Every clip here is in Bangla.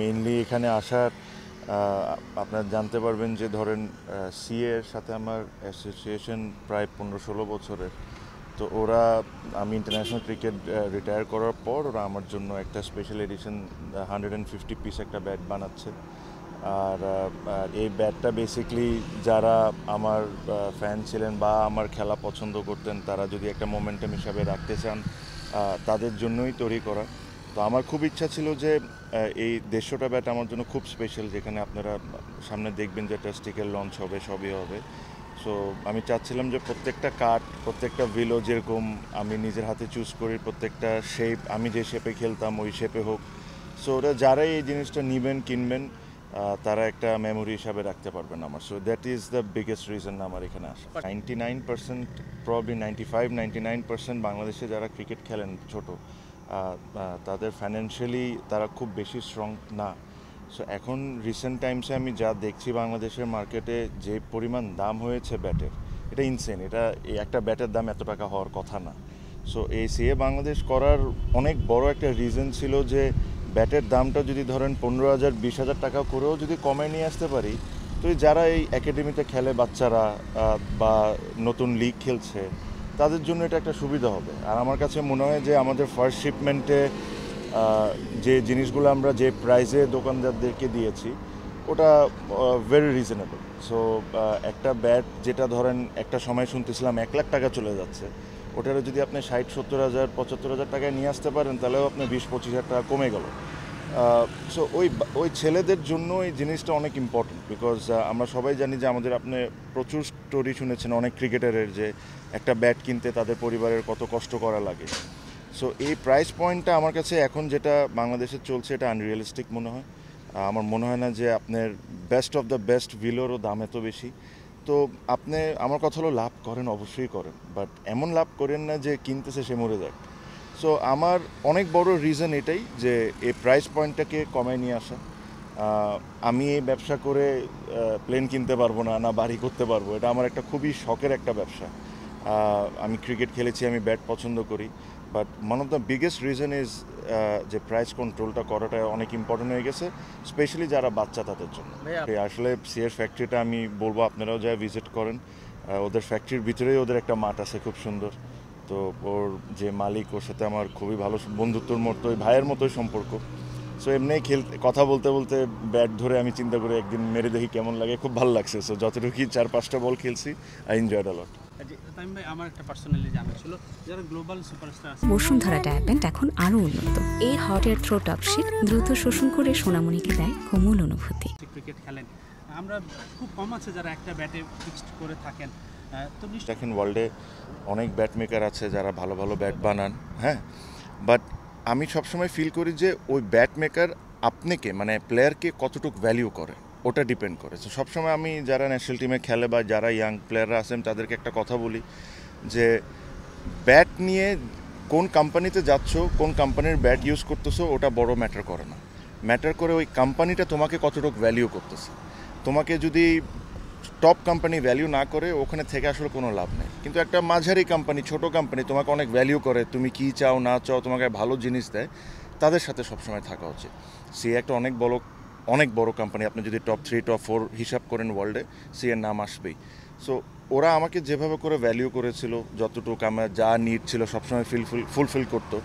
মেইনলি এখানে আসার আপনারা জানতে পারবেন যে ধরেন সিএ এর সাথে আমার অ্যাসোসিয়েশন প্রায় 15-16 বছরের। তো ওরা আমি ইন্টারন্যাশনাল ক্রিকেট রিটায়ার করার পর ওরা আমার জন্য একটা স্পেশাল এডিশন 150 পিস একটা ব্যাট বানাচ্ছে। আর এই ব্যাটটা বেসিকলি যারা আমার ফ্যান ছিলেন বা আমার খেলা পছন্দ করতেন তারা যদি একটা মোমেন্টাম হিসাবে রাখতে চান তাদের জন্যই তৈরি করা। তো আমার খুব ইচ্ছা ছিল যে এই 150টা ব্যাট আমার জন্য খুব স্পেশাল, যেখানে আপনারা সামনে দেখবেন যে একটা স্টিকার লঞ্চ হবে, সবই হবে। সো আমি চাচ্ছিলাম যে প্রত্যেকটা কাট, প্রত্যেকটা ভিলো যেরকম আমি নিজের হাতে চুজ করি, প্রত্যেকটা শেপ আমি যে শেপে খেলতাম ওই শেপে হোক। সো ওরা যারাই এই জিনিসটা নেবেন কিনবেন তারা একটা মেমোরি হিসাবে রাখতে পারবেন আমার। So that is the biggest reason আমার এখানে আসা। 99%, প্রবলি 95-99% বাংলাদেশে যারা ক্রিকেট খেলেন ছোট, তাদের ফাইন্যান্সিয়ালি তারা খুব বেশি স্ট্রং না। সো এখন রিসেন্ট টাইমসে আমি যা দেখছি বাংলাদেশের মার্কেটে যে পরিমাণ দাম হয়েছে ব্যাটের, এটা ইনসেন। এটা এই একটা ব্যাটের দাম এত টাকা হওয়ার কথা না। সো এই সিএ বাংলাদেশ করার অনেক বড় একটা রিজন ছিল যে ব্যাটের দামটা যদি ধরেন 15,000-20,000 টাকা করেও যদি কমে নিয়ে আসতে পারি, তো যারা এই একাডেমিতে খেলে বাচ্চারা বা নতুন লিগ খেলছে তাদের জন্য এটা একটা সুবিধা হবে। আর আমার কাছে মনে হয় যে আমাদের ফার্স্ট শিপমেন্টে যে জিনিসগুলো আমরা যে প্রাইসে দোকানদারদেরকে দিয়েছি ওটা ভেরি রিজনেবল। সো একটা ব্যাট যেটা ধরেন একটা সময় শুনতেছিলাম 1 লাখ টাকা চলে যাচ্ছে, ওটারও যদি আপনি 60-70 হাজার 75 হাজার টাকায় নিয়ে আসতে পারেন তাহলেও আপনি 20-25 হাজার টাকা কমে গেল। সো ওই ছেলেদের জন্য এই জিনিসটা অনেক ইম্পর্টেন্ট, বিকজ আমরা সবাই জানি যে আমাদের আপনি প্রচুর স্টোরি শুনেছেন অনেক ক্রিকেটারের যে একটা ব্যাট কিনতে তাদের পরিবারের কত কষ্ট করা লাগে। সো এই প্রাইস পয়েন্টটা আমার কাছে এখন যেটা বাংলাদেশে চলছে এটা আনরিয়ালিস্টিক মনে হয়। আমার মনে হয় না যে আপনার বেস্ট অফ দ্য বেস্ট ভিলোরও দাম এত বেশি। তো আপনি, আমার কথা হলো লাভ করেন, অবশ্যই করেন, বাট এমন লাভ করেন না যে কিনতেছে সে মরে যায়। সো আমার অনেক বড় রিজন এটাই যে এই প্রাইস পয়েন্টটাকে কমায় নিয়ে আসা। আমি এই ব্যবসা করে প্লেন কিনতে পারবো না, না বাড়ি করতে পারবো, এটা আমার একটা খুবই শখের একটা ব্যবসা। আমি ক্রিকেট খেলেছি, আমি ব্যাট পছন্দ করি, but one of the biggest reason is যে প্রাইস কন্ট্রোলটা করাটা অনেক ইম্পর্টেন্ট হয়ে গেছে, স্পেশালি যারা বাচ্চা তাদের জন্য। আসলে সিএর ফ্যাক্টরিটা আমি বলবো আপনারাও যা ভিজিট করেন, ওদের ফ্যাক্টরির ভিতরেই ওদের একটা মাঠ আছে খুব সুন্দর। তো ওর যে মালিক, ওর সাথে আমার খুবই ভালো বন্ধুত্বর মতোই, ভাইয়ের মতোই সম্পর্ক। সো এমনি কথা বলতে বলতে ব্যাট ধরে আমি চিন্তা করে একদিন মেরে দেখি কেমন লাগে, খুব ভালো লাগছে। সো যতটুকুই 4-5টা বল খেলছি, I enjoyed a lot. Bashundhara ডায়াপেন্ট এখন আরো উন্নত। এই hot air through top sheet দ্রুত শোষণ করে সোনামণিকে দেয় কোমল অনুভূতি। ক্রিকেট খেলেন, আমরা খুব কম আছে যারা একটা ব্যাটে ফিক্সড করে থাকেন। তো দেখেন ওয়ার্ল্ডে অনেক ব্যাট মেকার আছে যারা ভালো ভালো ব্যাট বানান, হ্যাঁ, বাট আমি সবসময় ফিল করি যে ওই ব্যাট মেকার আপনাকে মানে প্লেয়ারকে কতটুকু ভ্যালিউ করে ওটা ডিপেন্ড করে। তো সবসময় আমি যারা ন্যাশনাল টিমে খেলে বা যারা ইয়াং প্লেয়াররা আছেন তাদেরকে একটা কথা বলি যে ব্যাট নিয়ে কোন কোম্পানিতে যাচ্ছ, কোন কোম্পানির ব্যাট ইউজ করতেছো ওটা বড় ম্যাটার করে না। ম্যাটার করে ওই কোম্পানিটা তোমাকে কতটুকু ভ্যালিউ করতেছে। তোমাকে যদি টপ কোম্পানি ভ্যালিউ না করে ওখানে থেকে আসলে কোনো লাভ নেই। কিন্তু একটা মাঝারি কোম্পানি, ছোট কোম্পানি তোমাকে অনেক ভ্যালিউ করে, তুমি কী চাও না চাও তোমাকে ভালো জিনিস দেয়, তাদের সাথে সবসময় থাকা উচিত। সি একটা অনেক বড় কোম্পানি, আপনি যদি টপ 3 টপ 4 হিসাব করেন ওয়ার্ল্ডে, সি এর নাম আসবেই। সো ওরা আমাকে যেভাবে করে ভ্যালিউ করেছিল, যতটুকু আমার যা নিড ছিল সবসময় ফুলফিল করতো।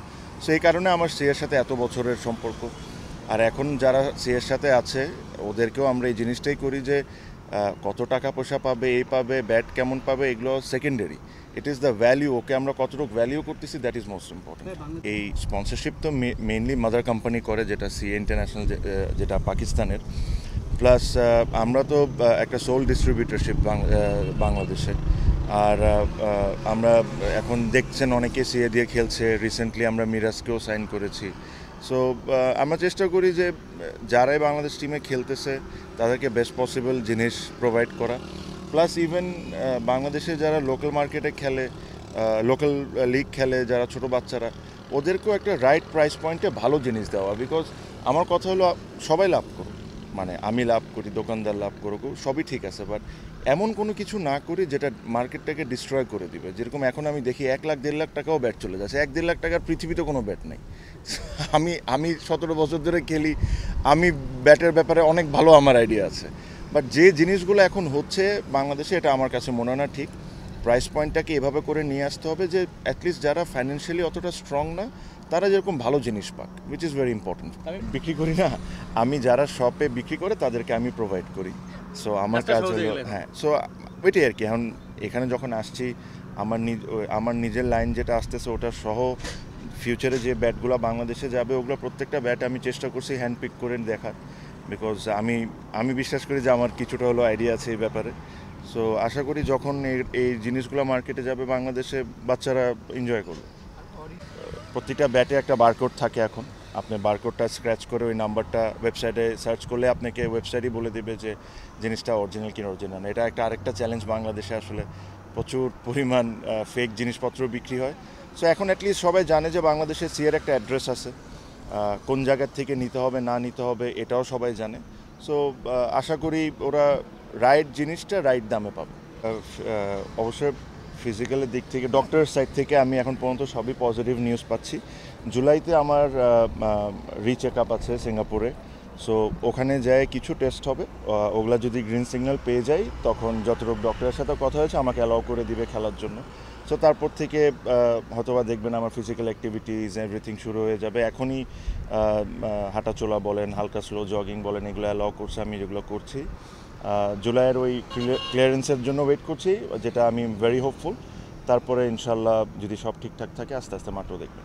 সো এই কারণে আমার সি এর সাথে এত বছরের সম্পর্ক। আর এখন যারা সি এর সাথে আছে ওদেরকেও আমরা এই জিনিসটাই করি যে কত টাকা পয়সা পাবে, এই পাবে, ব্যাট কেমন পাবে, এগুলো secondary. It is the value, okay আমরা কতটুকু ভ্যালিউ করতেছি, দ্যাট ইজ মোস্ট ইম্পর্টেন্ট। এই স্পন্সরশিপ তো মেইনলি মাদার কোম্পানি করে, যেটা সিএ ইন্টারন্যাশনাল, যেটা পাকিস্তানের। প্লাস আমরা তো একটা সোল ডিস্ট্রিবিউটরশিপ বাংলাদেশে। আর আমরা এখন দেখছেন অনেকে সিএ দিয়ে খেলছে, রিসেন্টলি আমরা মিরাজকেও সাইন করেছি। সো আমরা চেষ্টা করি যে যারাই বাংলাদেশ টিমে খেলতেছে তাদেরকে বেস্ট পসিবল জিনিস প্রোভাইড করা। প্লাস ইভেন বাংলাদেশে যারা লোকাল মার্কেটে খেলে, লোকাল লিগ খেলে, যারা ছোট বাচ্চারা, ওদেরকেও একটা রাইট প্রাইস পয়েন্টে ভালো জিনিস দেওয়া। বিকজ আমার কথা হলো সবাই লাভ করুক, মানে আমি লাভ করি, দোকানদার লাভ করুক, সবই ঠিক আছে, বাট এমন কোনো কিছু না করি যেটা মার্কেটটাকে ডিস্ট্রয় করে দিবে। যেরকম এখন আমি দেখি 1 লাখ 1.5 লাখ টাকাও ব্যাট চলে যাচ্ছে, 1-1.5 লাখ টাকার পৃথিবীতে কোনো ব্যাট নেই। আমি 17 বছর ধরে খেলি, আমি ব্যাটের ব্যাপারে অনেক ভালো আমার আইডিয়া আছে, বাট যে জিনিসগুলো এখন হচ্ছে বাংলাদেশে, এটা আমার কাছে মনে হয় না ঠিক। প্রাইস পয়েন্টটাকে এভাবে করে নিয়ে আসতে হবে যে অ্যাটলিস্ট যারা ফাইন্যান্সিয়ালি অতটা স্ট্রং না তারা যেরকম ভালো জিনিস পাক, উইচ ইজ ভেরি ইম্পর্টেন্ট। বিক্রি করি না, আমি যারা শপে বিক্রি করে তাদেরকে আমি প্রোভাইড করি। সো আমার কাজ হলো, হ্যাঁ, সো ওইটাই আর কি। এখন এখানে যখন আসছি, আমার নিজের লাইন যেটা আসতেছে ওটা সহ ফিউচারে যে ব্যাটগুলো বাংলাদেশে যাবে ওগুলো প্রত্যেকটা ব্যাট আমি চেষ্টা করছি হ্যান্ড পিক করে দেখার, বিকজ আমি বিশ্বাস করি যে আমার কিছুটা হলো আইডিয়া আছে এই ব্যাপারে। সো আশা করি যখন এই জিনিসগুলো মার্কেটে যাবে বাংলাদেশে বাচ্চারা এনজয় করবে। প্রতিটা ব্যাটে একটা বারকোড থাকে এখন, আপনি বারকোডটা স্ক্র্যাচ করে ওই নাম্বারটা ওয়েবসাইটে সার্চ করলে আপনাকে ওয়েবসাইটই বলে দেবে যে জিনিসটা অরিজিনাল কি অরিজিনাল। এটা আরেকটা চ্যালেঞ্জ বাংলাদেশে, আসলে প্রচুর পরিমাণ ফেক জিনিসপত্র বিক্রি হয়। সো এখন অ্যাটলিস্ট সবাই জানে যে বাংলাদেশে সিএর একটা অ্যাড্রেস আছে, কোন জায়গার থেকে নিতে হবে না নিতে হবে এটাও সবাই জানে। সো আশা করি ওরা রাইট জিনিসটা রাইট দামে পাবে। অবশ্যই ফিজিক্যালের দিক থেকে, ডক্টরের সাইড থেকে আমি এখন পর্যন্ত সবই পজিটিভ নিউজ পাচ্ছি। জুলাইতে আমার রিচেক আপ আছে সিঙ্গাপুরে, সো ওখানে যায় কিছু টেস্ট হবে, ওগুলা যদি গ্রিন সিগন্যাল পেয়ে যাই তখন যতটুকু ডক্টরের সাথে কথা হয়েছে আমাকে অ্যালাউ করে দিবে খেলার জন্য। সো তারপর থেকে হয়তোবা দেখবেন আমার ফিজিক্যাল অ্যাক্টিভিটিস এভরিথিং শুরু হয়ে যাবে। এখনই হাঁটাচলা বলেন, হালকা স্লো জগিং বলেন, এগুলো অ্যালাউ করছে, আমি যেগুলো করছি। জুলাইয়ের ওই ক্লিয়ারেন্সের জন্য ওয়েট করছি, যেটা আমি ভেরি হোপফুল। তারপরে ইনশাল্লাহ যদি সব ঠিকঠাক থাকে আস্তে আস্তে মাঠও দেখবেন।